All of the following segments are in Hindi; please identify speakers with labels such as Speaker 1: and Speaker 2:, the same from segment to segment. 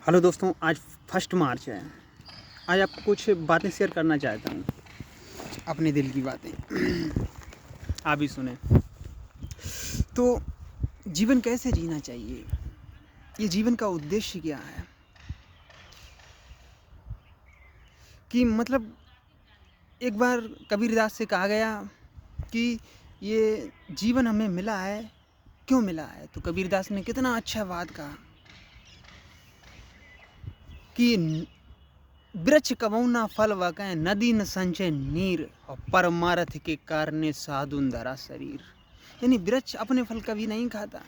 Speaker 1: हेलो दोस्तों, आज 1 मार्च है। आज आपको कुछ बातें शेयर करना चाहता हूँ, अपने दिल की बातें। आप भी सुने। तो जीवन कैसे जीना चाहिए, ये जीवन का उद्देश्य क्या है, कि मतलब एक बार कबीरदास से कहा गया कि ये जीवन हमें मिला है, क्यों मिला है। तो कबीरदास ने कितना अच्छा बात कहा कि वृक्ष कबहु न फल वकै, नदी न संचय नीर, और परमारथ के कारणे साधुन धरा शरीर। यानी वृक्ष अपने फल कभी नहीं खाता,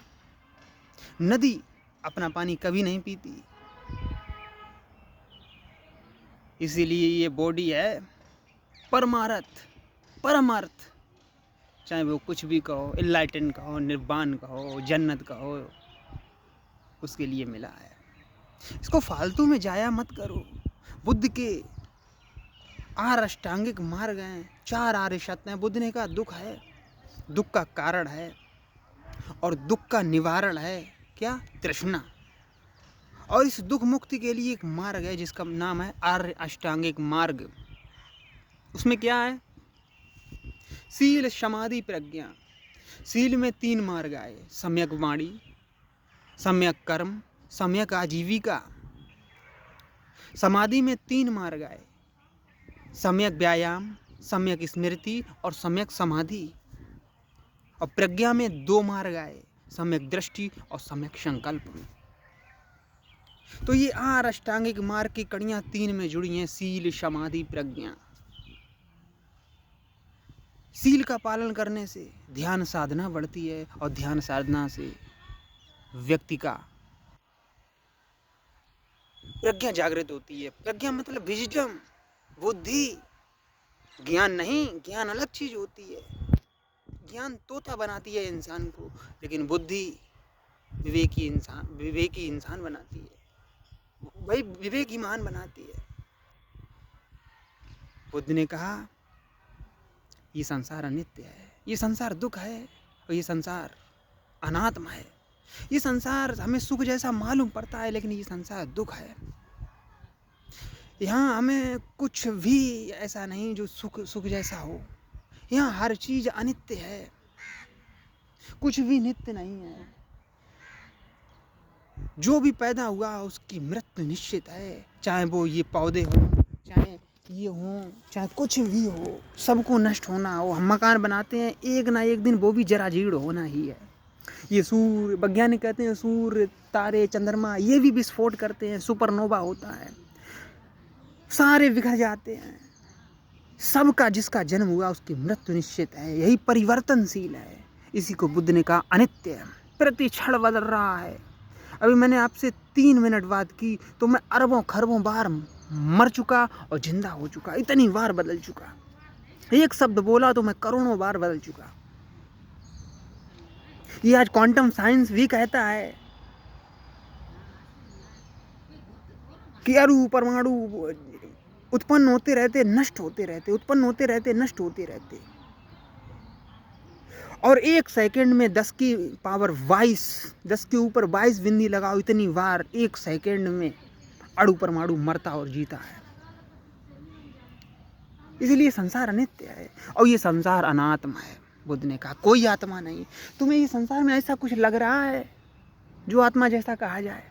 Speaker 1: नदी अपना पानी कभी नहीं पीती, इसीलिए ये बॉडी है परमारथ, परमार्थ। चाहे वो कुछ भी कहो, इनलाइटन कहो, निर्वाण कहो, जन्नत कहो, उसके लिए मिला है। इसको फालतू में जाया मत करो। बुद्ध के 8 अष्टांगिक मार्ग हैं, 4 आर्य सत्य हैं। बुद्ध ने कहा दुख है, दुख का कारण है और दुख का निवारण है क्या? तृष्णा। और इस दुख मुक्ति के लिए एक मार्ग है जिसका नाम है आर्य अष्टांगिक मार्ग। उसमें क्या है? सील, समाधि, प्रज्ञा। सील में 3 मार्ग आए, सम्यक वाणी, सम्यक कर्म, सम्यक आजीविका। समाधि में 3 मार्ग आए, सम्यक व्यायाम, सम्यक स्मृति और सम्यक समाधि। और प्रज्ञा में 2 मार्ग आए, सम्यक दृष्टि और सम्यक संकल्प। तो ये 8 अष्टांगिक मार्ग की कड़ियां 3 में जुड़ी हैं, सील, समाधि, प्रज्ञा। सील का पालन करने से ध्यान साधना बढ़ती है और ध्यान साधना से व्यक्ति का प्रज्ञा जागृत होती है। प्रज्ञा मतलब विजडम, बुद्धि। ज्ञान नहीं, ज्ञान अलग चीज होती है। ज्ञान तोता बनाती है इंसान को, लेकिन बुद्धि विवेकी इंसान बनाती है, वही विवेकीमान बनाती है। बुद्ध ने कहा ये संसार अनित्य है, ये संसार दुख है और ये संसार अनात्मा है। ये संसार हमें सुख जैसा मालूम पड़ता है, लेकिन ये संसार दुख है। यहाँ हमें कुछ भी ऐसा नहीं जो सुख जैसा हो। यहाँ हर चीज अनित्य है, कुछ भी नित्य नहीं है। जो भी पैदा हुआ उसकी मृत्यु निश्चित है, चाहे वो ये पौधे हो, चाहे ये हो, चाहे कुछ भी हो, सबको नष्ट होना हो। हम मकान बनाते हैं, एक ना एक दिन वो भी जराजीर्ण होना ही है। ये सूर्य, वैज्ञानिक कहते हैं सूर्य, तारे, चंद्रमा, ये भी विस्फोट करते हैं, सुपरनोवा होता है, सारे बिखर जाते हैं। सबका जिसका जन्म हुआ उसकी मृत्यु निश्चित है। यही परिवर्तनशील है। इसी को बुद्ध ने कहा अनित्य है, प्रति क्षण बदल रहा है। अभी मैंने आपसे 3 मिनट बात की तो मैं अरबों खरबों बार मर चुका और जिंदा हो चुका, इतनी बार बदल चुका। एक शब्द बोला तो मैं करोड़ों बार बदल चुका। ये आज क्वांटम साइंस भी कहता है कि अणु परमाणु उत्पन्न होते रहते, नष्ट होते रहते, उत्पन्न होते रहते, नष्ट होते रहते। और 1 सेकंड में 10 की पावर 22, 10 के ऊपर 22 बिंदी लगाओ, इतनी बार 1 सेकंड में अणु परमाणु मरता और जीता है। इसलिए संसार अनित्य है और ये संसार अनात्मा है। बुद्ध ने कहा कोई आत्मा नहीं। तुम्हें ये संसार में ऐसा कुछ लग रहा है जो आत्मा जैसा कहा जाए,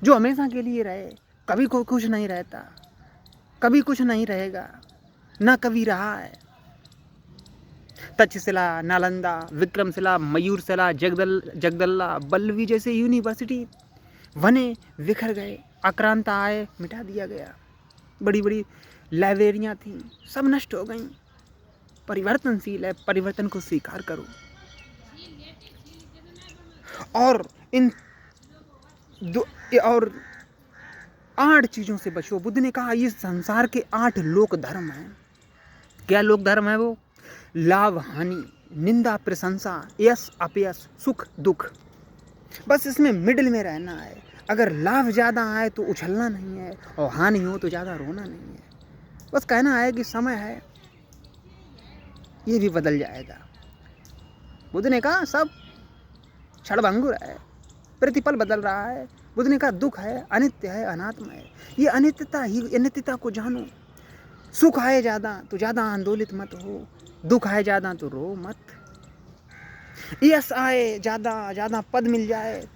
Speaker 1: जो हमेशा के लिए रहे? कभी कोई कुछ नहीं रहता, कभी कुछ नहीं रहेगा, ना कभी रहा है। तक्षशिला, नालंदा, विक्रमशिला, मयूरशिला, जगदल्ला, बल्लवी जैसे यूनिवर्सिटी बने, बिखर गए, आक्रांता आए, मिटा दिया गया। बड़ी बड़ी लाइब्रेरियां थी, सब नष्ट हो गई। परिवर्तनशील है, परिवर्तन को स्वीकार करो और इन और 8 चीजों से बचो। बुद्ध ने कहा ये संसार के 8 लोक धर्म हैं। क्या लोक धर्म है वो? लाभ हानि, निंदा प्रशंसा, यश अपयश, सुख दुख। बस इसमें मिडिल में रहना है। अगर लाभ ज्यादा आए तो उछलना नहीं है और हानि हो तो ज्यादा रोना नहीं है। बस कहना है कि समय है, ये भी बदल जाएगा। बुद्ध ने कहा सब क्षणभंगुर है, प्रतिपल बदल रहा है। बुद्ध ने कहा दुख है, अनित्य है, अनात्म है। ये अनित्यता को जानो। सुख आए ज़्यादा तो ज़्यादा आंदोलित मत हो, दुख आए ज़्यादा तो रो मत। यश आए ज़्यादा पद मिल जाए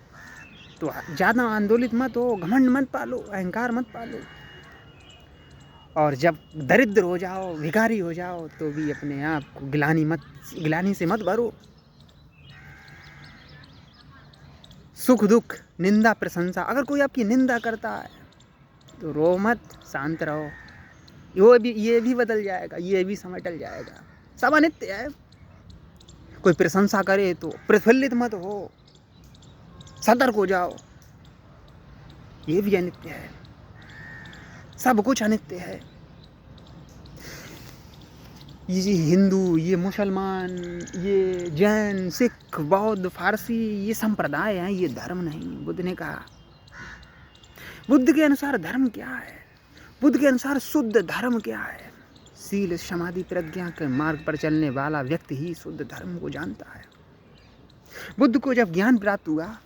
Speaker 1: तो ज़्यादा आंदोलित मत हो, घमंड मत पालो, अहंकार मत पालो। और जब दरिद्र हो जाओ, भिखारी हो जाओ तो भी अपने आप को गिलानी से मत भरो। सुख दुख, निंदा प्रशंसा, अगर कोई आपकी निंदा करता है तो रो मत, शांत रहो। ये भी बदल जाएगा, ये भी समय टल जाएगा। सब अनित्य है। कोई प्रशंसा करे तो प्रफुल्लित मत हो, सतर्क हो जाओ, ये भी अनित्य है। सब कुछ अनित्य है। ये हिंदू, ये मुसलमान, ये जैन, सिख, बौद्ध, फारसी, ये संप्रदाय हैं, ये धर्म नहीं। बुद्ध ने कहा, बुद्ध के अनुसार धर्म क्या है? बुद्ध के अनुसार शुद्ध धर्म क्या है? शील समाधि प्रज्ञा के मार्ग पर चलने वाला व्यक्ति ही शुद्ध धर्म को जानता है। बुद्ध को जब ज्ञान प्राप्त हुआ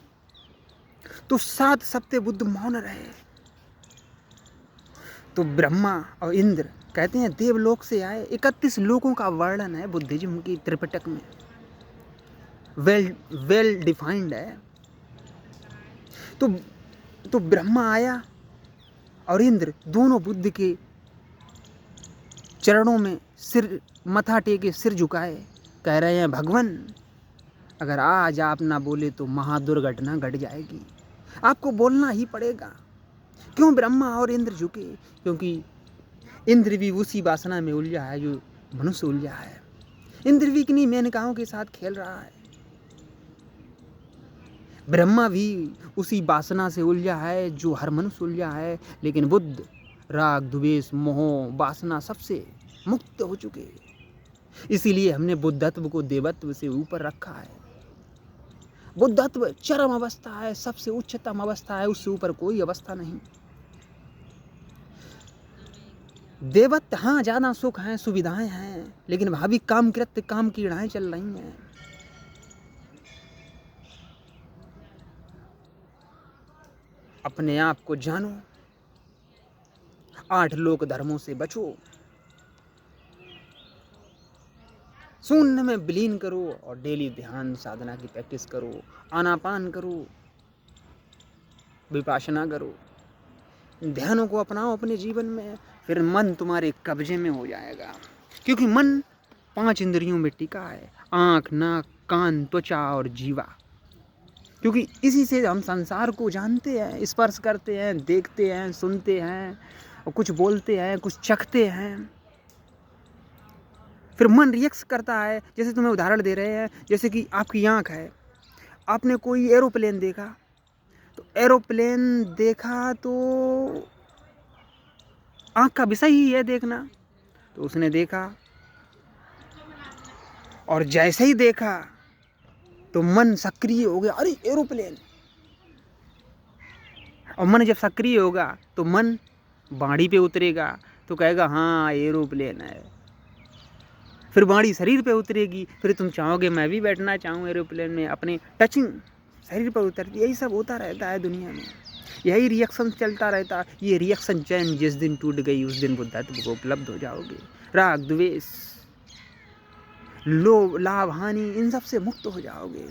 Speaker 1: तो 7 सप्ताह बुद्ध मौन रहे। तो ब्रह्मा और इंद्र कहते हैं देवलोक से आए। 31 लोकों का वर्णन है बुद्धिज्म की त्रिपिटक में, वेल डिफाइंड है। तो ब्रह्मा आया और इंद्र दोनों बुद्ध के चरणों में सिर मथा टेके सिर झुकाए, कह रहे हैं भगवान अगर आज आप ना बोले तो महादुर्घटना घट जाएगी, आपको बोलना ही पड़ेगा। क्यों ब्रह्मा और इंद्र झुके? क्योंकि इंद्र भी उसी वासना में उलझा है जो मनुष्य उलझा है। इंद्र भी किन्हीं मेनकाओं के साथ खेल रहा है। ब्रह्मा भी उसी वासना से उलझा है जो हर मनुष्य उलझा है। लेकिन बुद्ध राग द्वेष मोह वासना सबसे मुक्त हो चुके। इसीलिए हमने बुद्धत्व को देवत्व से ऊपर रखा है। बुद्धत्व चरम अवस्था है, सबसे उच्चतम अवस्था है, उससे ऊपर कोई अवस्था नहीं। देवत्व हाँ ज्यादा सुख हैं, सुविधाएं हैं, लेकिन वहां भी काम कृत्य काम कीड़ाएं चल रही हैं। अपने आप को जानो, 8 लोक धर्मों से बचो, शून्य में विलीन करो और डेली ध्यान साधना की प्रैक्टिस करो, आनापान करो, विपासना करो, ध्यानों को अपनाओ अपने जीवन में। फिर मन तुम्हारे कब्जे में हो जाएगा। क्योंकि मन 5 इंद्रियों में टिका है, आँख, नाक, कान, त्वचा और जीवा। क्योंकि इसी से हम संसार को जानते हैं, स्पर्श करते हैं, देखते हैं, सुनते हैं और कुछ बोलते हैं, कुछ चखते हैं। फिर मन रिएक्ट करता है। जैसे तुम्हें उदाहरण दे रहे हैं, जैसे कि आपकी आँख है, आपने कोई एरोप्लेन देखा तो आँख का विषय ही है देखना। तो उसने देखा और जैसे ही देखा तो मन सक्रिय हो गया, अरे एरोप्लेन। और मन जब सक्रिय होगा तो मन बाड़ी पे उतरेगा तो कहेगा हाँ एरोप्लेन है। फिर बाड़ी शरीर पे उतरेगी, फिर तुम चाहोगे मैं भी बैठना चाहूँ एरोप्लेन में, अपने टचिंग शरीर पर उतरती। यही सब होता रहता है दुनिया में, यही रिएक्शन चलता रहता। ये रिएक्शन चैन जिस दिन टूट गई उस दिन बुद्धत्व को उपलब्ध हो जाओगे। राग द्वेष लोभ लाभ हानि इन सब से मुक्त हो जाओगे।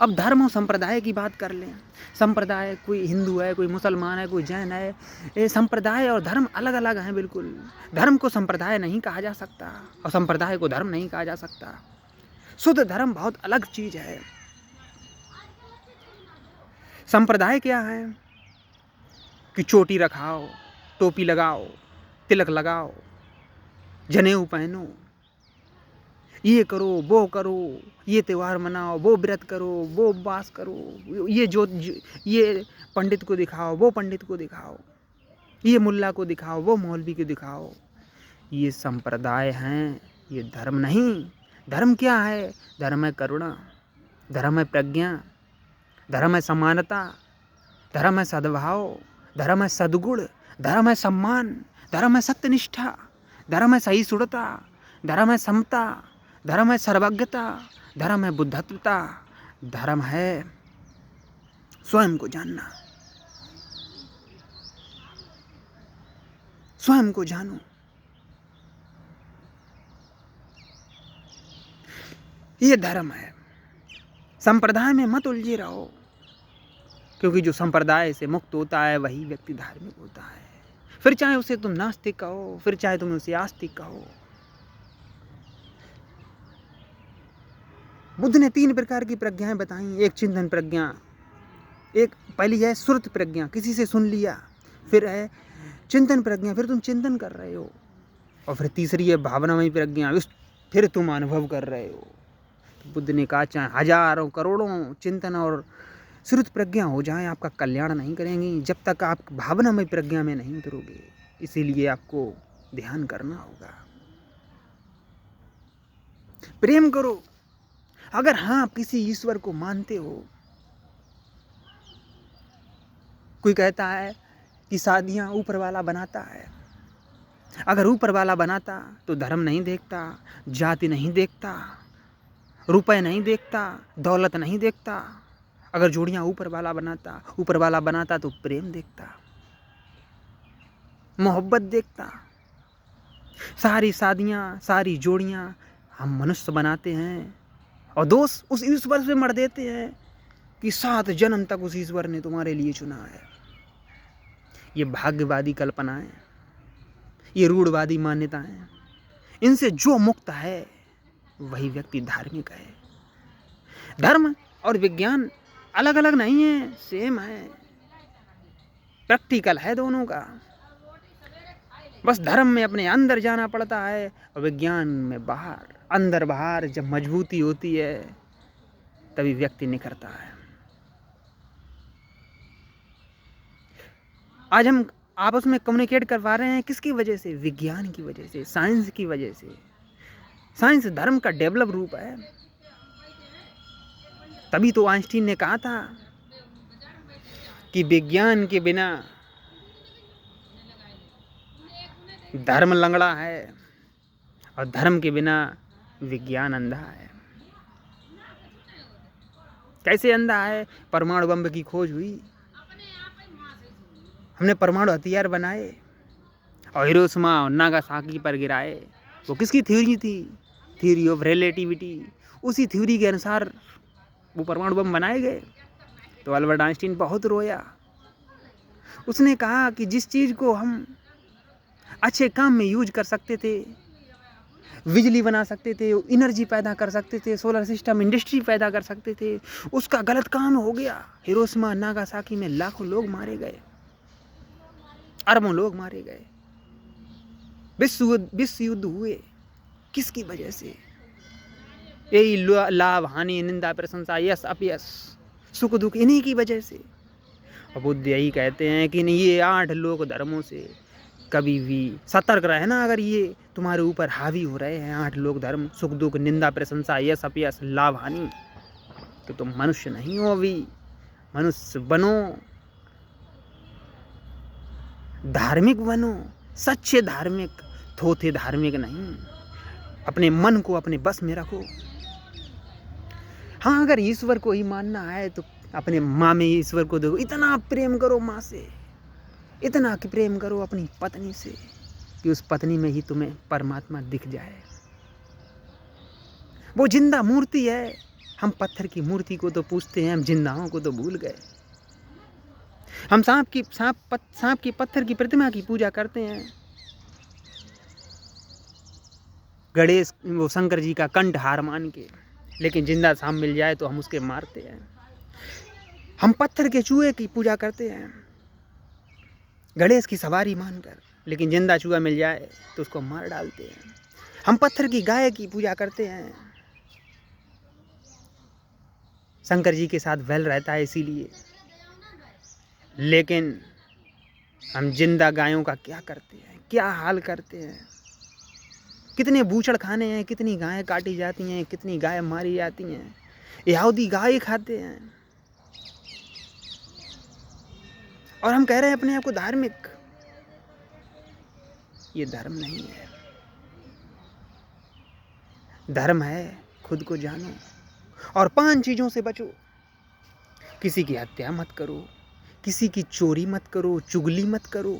Speaker 1: अब धर्म और संप्रदाय की बात कर लें। संप्रदाय, कोई हिंदू है, कोई मुसलमान है, कोई जैन है। ये संप्रदाय और धर्म अलग अलग हैं बिल्कुल। धर्म को संप्रदाय नहीं कहा जा सकता और संप्रदाय को धर्म नहीं कहा जा सकता। शुद्ध धर्म बहुत अलग चीज है। संप्रदाय क्या है कि चोटी रखाओ, टोपी लगाओ, तिलक लगाओ, जनेऊ पहनो, ये करो वो करो, ये त्यौहार मनाओ, वो व्रत करो, वो उपवास करो, ये पंडित को दिखाओ, वो पंडित को दिखाओ, ये मुल्ला को दिखाओ, वो मौलवी को दिखाओ। ये संप्रदाय हैं, ये धर्म नहीं। धर्म क्या है? धर्म है करुणा, धर्म है प्रज्ञा, धर्म है समानता, धर्म है सद्भाव, धर्म है सद्गुण, धर्म है सम्मान, धर्म है सत्यनिष्ठा, धर्म है सहिष्णुता, धर्म है समता, धर्म है सर्वज्ञता, धर्म है बुद्धत्वता, धर्म है स्वयं को जानना, स्वयं को जानो। ये धर्म है। संप्रदाय में मत उलझे रहो, क्योंकि जो संप्रदाय से मुक्त होता है वही व्यक्ति धार्मिक होता है। फिर चाहे उसे तुम नास्तिक कहो, फिर चाहे तुम उसे आस्तिक कहो। बुद्ध ने 3 प्रकार की प्रज्ञाएं बताई। एक चिंतन प्रज्ञा, एक पहली है श्रुत प्रज्ञा, किसी से सुन लिया। फिर है चिंतन प्रज्ञा, फिर तुम चिंतन कर रहे हो। और फिर तीसरी है भावनामयी प्रज्ञा, फिर तुम अनुभव कर रहे हो। तो बुद्ध ने कहा चाहे हजारों करोड़ों चिंतन और श्रुत प्रज्ञा हो जाए, आपका कल्याण नहीं करेंगी जब तक आप भावनामय प्रज्ञा में नहीं उतरोगे। इसीलिए आपको ध्यान करना होगा। प्रेम करो। अगर हाँ आप किसी ईश्वर को मानते हो, कोई कहता है कि शादियां ऊपर वाला बनाता है। अगर ऊपर वाला बनाता तो धर्म नहीं देखता, जाति नहीं देखता, रुपए नहीं देखता, दौलत नहीं देखता। अगर जोड़ियां ऊपर वाला बनाता तो प्रेम देखता, मोहब्बत देखता। सारी शादियां, सारी जोड़ियां हम मनुष्य बनाते हैं और दोष उस ईश्वर से मर देते हैं कि 7 जन्म तक उस ईश्वर ने तुम्हारे लिए चुना है। ये भाग्यवादी कल्पनाएं, ये रूढ़वादी मान्यताएं, इनसे जो मुक्त है वही व्यक्ति धार्मिक है। धर्म और विज्ञान अलग अलग नहीं है, सेम है, प्रैक्टिकल है दोनों का। बस धर्म में अपने अंदर जाना पड़ता है और विज्ञान में बाहर। अंदर बाहर जब मजबूती होती है तभी व्यक्ति निखरता है। आज हम आपस में कम्युनिकेट करवा रहे हैं किसकी वजह से? विज्ञान की वजह से, साइंस की वजह से। साइंस धर्म का डेवलप रूप है। तभी तो आइंस्टीन ने कहा था कि विज्ञान के बिना धर्म लंगड़ा है और धर्म के बिना विज्ञान अंधा है। कैसे अंधा है? परमाणु बम की खोज हुई, हमने परमाणु हथियार बनाए और हिरोशिमा और नागासाकी पर गिराए। वो किसकी थ्योरी थी? Theory of relativity. उसी थ्योरी के अनुसार वो परमाणु बम बनाए गए। तो अल्बर्ट आइंस्टीन बहुत रोया। उसने कहा कि जिस चीज़ को हम अच्छे काम में यूज कर सकते थे, बिजली बना सकते थे, एनर्जी पैदा कर सकते थे, सोलर सिस्टम, इंडस्ट्री पैदा कर सकते थे, उसका गलत काम हो गया। हिरोशिमा नागासाकी में लाखों लोग मारे गए, अरबों लोग मारे गए, विश्व युद्ध हुए। किसकी वजह से? यही लाभ, हानि, निंदा, प्रशंसा, यश, अपयश, सुख दुख, इन्हीं की वजह से। और बुद्ध यही कहते हैं कि ये 8 लोक धर्मों से कभी भी सतर्क रहना। अगर ये तुम्हारे ऊपर हावी हो रहे हैं 8 लोक धर्म, सुख दुख, निंदा, प्रशंसा, यश, अपयश, लाभ, हानि, तो तुम मनुष्य नहीं हो। अभी मनुष्य बनो, धार्मिक बनो, सच्चे धार्मिक, थोथे धार्मिक नहीं। अपने मन को अपने बस में रखो। हाँ, अगर ईश्वर को ही मानना है तो अपने माँ में ईश्वर को देखो। इतना प्रेम करो माँ से, इतना कि प्रेम करो अपनी पत्नी से कि उस पत्नी में ही तुम्हें परमात्मा दिख जाए। वो जिंदा मूर्ति है। हम पत्थर की मूर्ति को तो पूजते हैं, हम जिंदाओं को तो भूल गए। हम सांप की पत्थर की प्रतिमा की पूजा करते हैं। गणेश, वो शंकर जी का कंठहार मान के, लेकिन जिंदा सांप मिल जाए तो हम उसके मारते हैं। हम पत्थर के चूहे की पूजा करते हैं गणेश की सवारी मानकर, लेकिन जिंदा चूहा मिल जाए तो उसको मार डालते हैं। हम पत्थर की गाय की पूजा करते हैं, शंकर जी के साथ वैल रहता है इसीलिए। लेकिन हम जिंदा गायों का क्या करते हैं, क्या हाल करते हैं। कितने बूचड़ खाने हैं, कितनी गायें काटी जाती हैं, कितनी गायें मारी जाती हैं। यहूदी गाय खाते हैं और हम कह रहे हैं अपने आप को धार्मिक। ये धर्म नहीं है। धर्म है खुद को जानो और 5 चीजों से बचो। किसी की हत्या मत करो, किसी की चोरी मत करो, चुगली मत करो,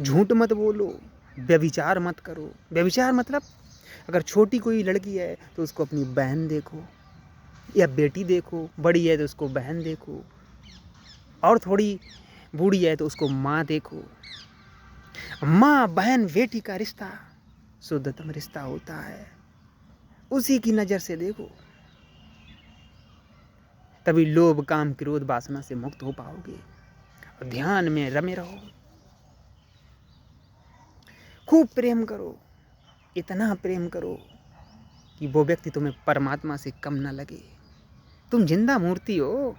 Speaker 1: झूठ मत बोलो, व्यभिचार मत करो। व्यभिचार मतलब अगर छोटी कोई लड़की है तो उसको अपनी बहन देखो या बेटी देखो, बड़ी है तो उसको बहन देखो, और थोड़ी बूढ़ी है तो उसको माँ देखो। माँ बहन बेटी का रिश्ता शुद्धतम रिश्ता होता है, उसी की नज़र से देखो, तभी लोभ काम क्रोध वासना से मुक्त हो पाओगे और ध्यान में रमे रहो। खूब प्रेम करो, इतना प्रेम करो कि वो व्यक्ति तुम्हें परमात्मा से कम ना लगे। तुम जिंदा मूर्ति हो,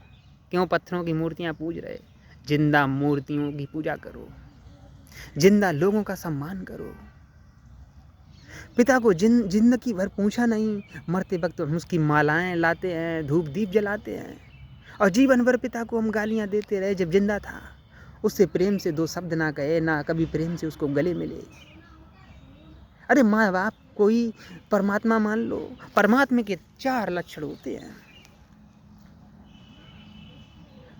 Speaker 1: क्यों पत्थरों की मूर्तियां पूज रहे? जिंदा मूर्तियों की पूजा करो, जिंदा लोगों का सम्मान करो। पिता को जिंदगी भर पूछा नहीं, मरते वक्त हम उसकी मालाएं लाते हैं, धूप दीप जलाते हैं, और जीवन भर पिता को हम गालियां देते रहे जब जिंदा था। उससे प्रेम से दो शब्द ना कहे, ना कभी प्रेम से उसको गले मिले। अरे माँ बाप कोई परमात्मा मान लो। परमात्मा के 4 लक्षण होते हैं,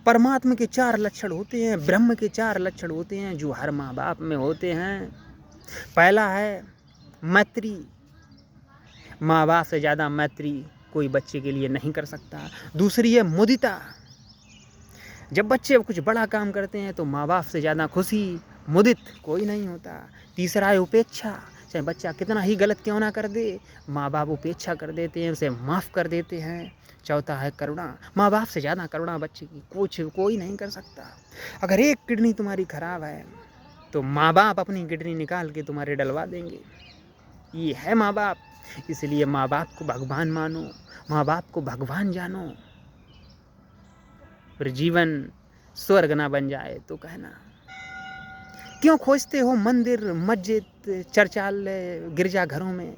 Speaker 1: परमात्मा के 4 लक्षण होते हैं, ब्रह्म के 4 लक्षण होते हैं जो हर माँ बाप में होते हैं। पहला है मैत्री, माँ बाप से ज़्यादा मैत्री कोई बच्चे के लिए नहीं कर सकता। दूसरी है मुदिता, जब बच्चे कुछ बड़ा काम करते हैं तो माँ बाप से ज़्यादा खुशी मुदित कोई नहीं होता। तीसरा है उपेक्षा, चाहे बच्चा कितना ही गलत क्यों ना कर दे, माँ बाप उपेक्षा कर देते हैं, उसे माफ़ कर देते हैं। चौथा है करुणा, माँ बाप से ज़्यादा करुणा बच्चे की कोई नहीं कर सकता। अगर एक किडनी तुम्हारी खराब है तो माँ बाप अपनी किडनी निकाल के तुम्हारे डलवा देंगे। ये है माँ बाप, इसलिए माँ बाप को भगवान मानो, माँ बाप को भगवान जानो। फिर जीवन स्वर्ग ना बन जाए तो कहना। क्यों खोजते हो मंदिर मस्जिद चर्चालय गिरजाघरों में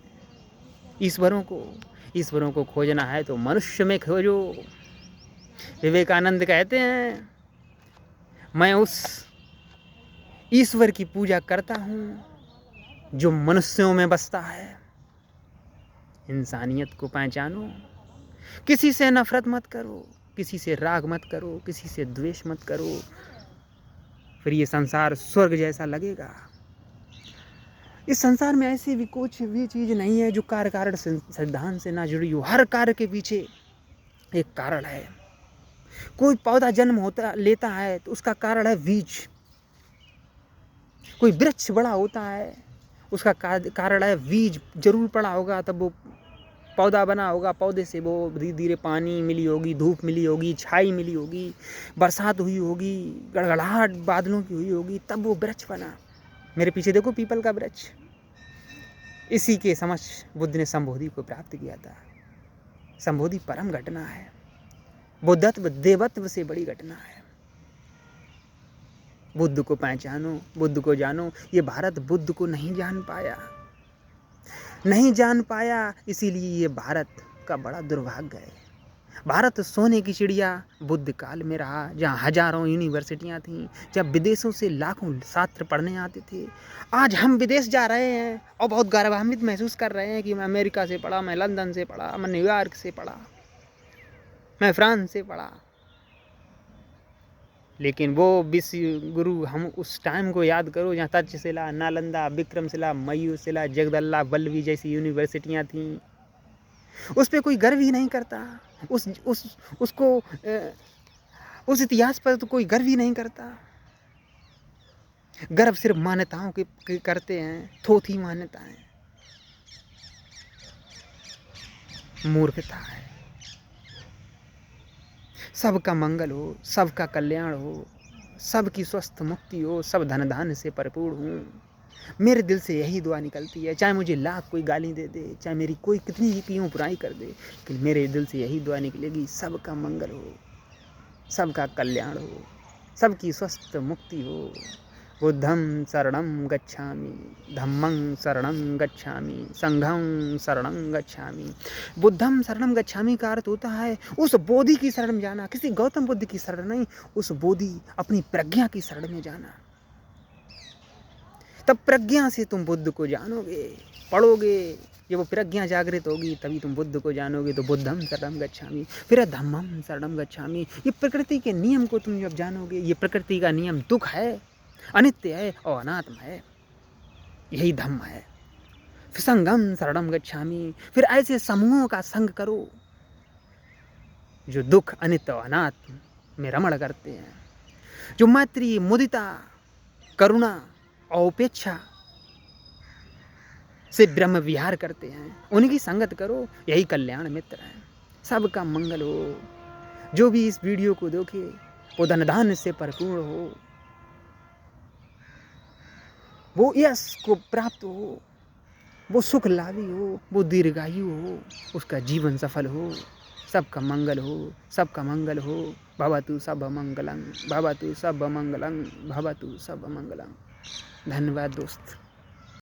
Speaker 1: ईश्वरों को खोजना है तो मनुष्य में खोजो। विवेकानंद कहते हैं, मैं उस ईश्वर की पूजा करता हूँ जो मनुष्यों में बसता है। इंसानियत को पहचानो, किसी से नफरत मत करो, किसी से राग मत करो, किसी से द्वेष मत करो, फिर ये संसार स्वर्ग जैसा लगेगा। इस संसार में ऐसी भी कुछ भी चीज़ नहीं है जो कार्य कारण सिद्धांत से ना जुड़ी हो। हर कार्य के पीछे एक कारण है। कोई पौधा जन्म लेता है तो उसका कारण है बीज। कोई वृक्ष बड़ा होता है उसका कारण है बीज जरूर पड़ा होगा तब वो पौधा बना होगा। पौधे से वो धीरे धीरे पानी मिली होगी, धूप मिली होगी, छाई मिली होगी, बरसात हुई होगी, गड़गड़ाहट बादलों की हुई होगी, तब वो वृक्ष बना। मेरे पीछे देखो पीपल का वृक्ष। इसी के समझ बुद्ध ने संबोधि को प्राप्त किया था। संबोधि परम घटना है, बुद्धत्व देवत्व से बड़ी घटना है। बुद्ध को पहचानो, बुद्ध को जानो। ये भारत बुद्ध को नहीं जान पाया, इसीलिए ये भारत का बड़ा दुर्भाग्य है। भारत सोने की चिड़िया बुद्ध काल में रहा, जहाँ हजारों यूनिवर्सिटियाँ थीं, जब विदेशों से लाखों छात्र पढ़ने आते थे। आज हम विदेश जा रहे हैं और बहुत गौरवान्वित महसूस कर रहे हैं कि मैं अमेरिका से पढ़ा, मैं लंदन से पढ़ा, मैं न्यूयॉर्क से पढ़ा, मैं फ्रांस से पढ़ा। लेकिन वो विश्व गुरु, हम उस टाइम को याद करो जहाँ तक्षशिला, नालंदा, विक्रमशिला, मयूरशिला, जगदल्ला, वल्लभी जैसी यूनिवर्सिटियाँ थीं। उस पर कोई गर्व ही नहीं करता। उस इतिहास पर तो कोई गर्व ही नहीं करता। गर्व सिर्फ मान्यताओं के करते हैं, थोथी मान्यताएं। मूर्खता है। सबका मंगल हो, सबका कल्याण हो, सबकी स्वस्थ मुक्ति हो, सब धन धान्य से भरपूर हूँ। मेरे दिल से यही दुआ निकलती है, चाहे मुझे लाख कोई गाली दे दे, चाहे मेरी कोई कितनी ही क्यों बुराई कर दे, लेकिन मेरे दिल से यही दुआ निकलेगी, सबका मंगल हो, सबका कल्याण हो, सबकी स्वस्थ मुक्ति हो। बुद्धं शरणं गच्छामि, धम्मं शरणं गच्छामि, संघं शरणं गच्छामि। बुद्धं शरणं गच्छामि का अर्थ होता है उस बोधि की शरण में जाना, किसी गौतम बुद्ध की शरण नहीं, उस बोधि अपनी प्रज्ञा की शरण में जाना। तब प्रज्ञा से तुम बुद्ध को जानोगे, पढ़ोगे, जब वो प्रज्ञा जागृत होगी तभी तुम बुद्ध को जानोगे। तो बुद्धम शरणं गच्छामि, फिर धम्मम शरणं गच्छामि। ये प्रकृति के नियम को तुम जब जानोगे, ये प्रकृति का नियम दुख है, अनित्य है और अनात्म है, यही धम्म है। फिर संगम शरणं गच्छामि, फिर ऐसे समूहों का संग करो जो दुख, अनित्य और अनात्म में रमण करते हैं, जो मैत्री, मुदिता, करुणा और उपेक्षा से ब्रह्म विहार करते हैं। उनकी संगत करो, यही कल्याण मित्र है। सबका मंगल हो। जो भी इस वीडियो को देखे वो धन धान्य से भरपूर हो, वो यश को प्राप्त हो, वो सुख लाभी हो, वो दीर्घायु हो, उसका जीवन सफल हो। सबका मंगल हो, सबका मंगल हो। भवतु सब मंगलं, भवतु सब मंगलं, भवतु सब मंगलं। धन्यवाद दोस्त।